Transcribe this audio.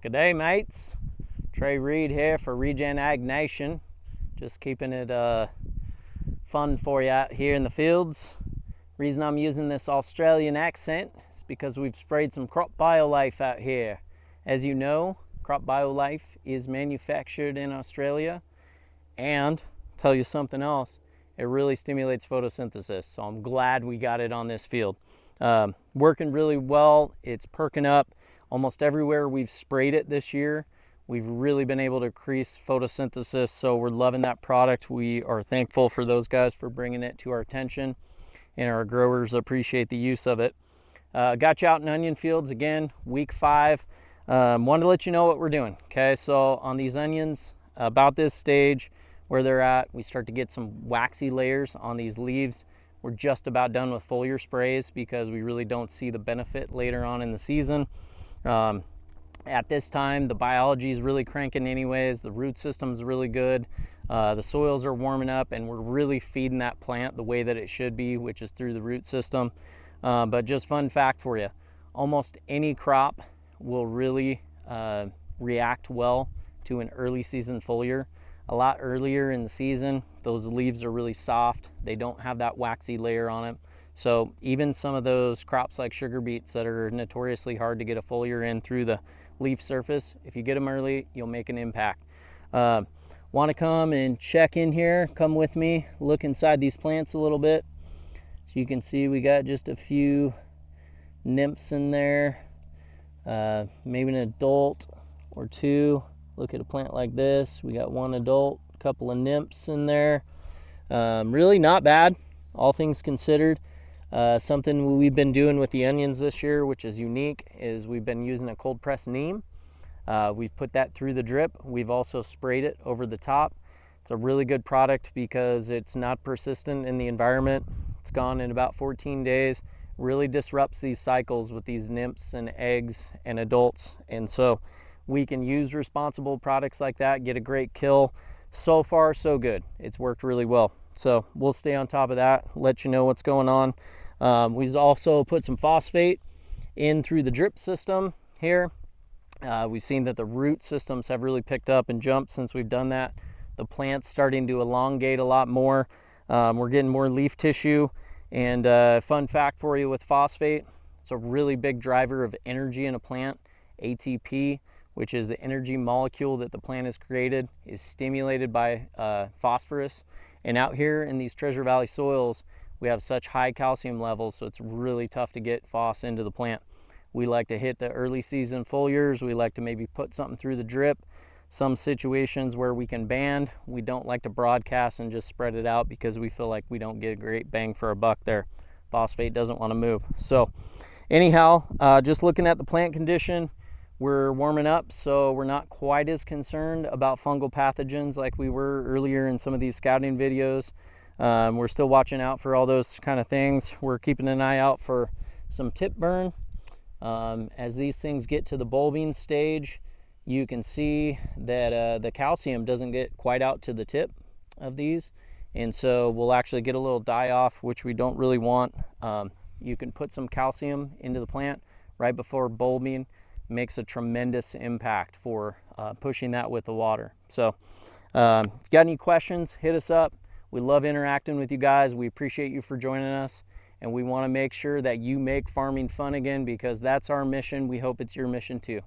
G'day mates, Trey Reed here for RegenAG Nation. Just keeping it fun for you out here in the fields. Reason I'm using this Australian accent is because we've sprayed some Crop BioLife out here. As you know, Crop BioLife is manufactured in Australia, and I'll tell you something else, it really stimulates photosynthesis, so I'm glad we got it on this field. Working really well, it's perking up. Almost everywhere we've sprayed it this year, we've really been able to increase photosynthesis, so we're loving that product. We are thankful for those guys for bringing it to our attention, and our growers appreciate the use of it. Got you out in onion fields again, week 5. Wanted to let you know what we're doing. Okay, so on these onions, about this stage where they're at, we start to get some waxy layers on these leaves. We're just about done with foliar sprays because we really don't see the benefit later on in the season. At this time, the biology is really cranking anyways. The root system's really good. The soils are warming up, and we're really feeding that plant the way that it should be, which is through the root system. But just fun fact for you, almost any crop will really react well to an early season foliar. A lot earlier in the season, those leaves are really soft. They don't have that waxy layer on them. So even some of those crops like sugar beets that are notoriously hard to get a foliar in through the leaf surface, if you get them early, you'll make an impact. Want to come and check in here, come with me, look inside these plants a little bit. So you can see we got just a few nymphs in there, maybe an adult or two. Look at a plant like this, we got one adult, a couple of nymphs in there. Really not bad, all things considered. Something we've been doing with the onions this year, which is unique, is we've been using a Cold Press Neem. We've put that through the drip. We've also sprayed it over the top. It's a really good product because it's not persistent in the environment. It's gone in about 14 days. Really disrupts these cycles with these nymphs and eggs and adults. And so we can use responsible products like that, get a great kill. So far, so good. It's worked really well. So we'll stay on top of that, let you know what's going on. We've also put some phosphate in through the drip system here. We've seen that the root systems have really picked up and jumped since we've done that. The plant's starting to elongate a lot more. We're getting more leaf tissue. And fun fact for you with phosphate, it's a really big driver of energy in a plant. ATP, which is the energy molecule that the plant has created, is stimulated by phosphorus. And out here in these Treasure Valley soils, we have such high calcium levels, so it's really tough to get phos into the plant. We like to hit the early season foliars. We like to maybe put something through the drip. Some situations where we can band, we don't like to broadcast and just spread it out because we feel like we don't get a great bang for our buck there. Phosphate doesn't want to move. So anyhow, just looking at the plant condition, we're warming up, so we're not quite as concerned about fungal pathogens like we were earlier in some of these scouting videos. We're still watching out for all those kind of things. We're keeping an eye out for some tip burn. As these things get to the bulbing stage, you can see that the calcium doesn't get quite out to the tip of these, and so we'll actually get a little die off, which we don't really want. You can put some calcium into the plant right before bulbing. Makes a tremendous impact for pushing that with the water. So if you got any questions, hit us up. We love interacting with you guys. We appreciate you for joining us, and we want to make sure that you make farming fun again, because that's our mission. We hope it's your mission too.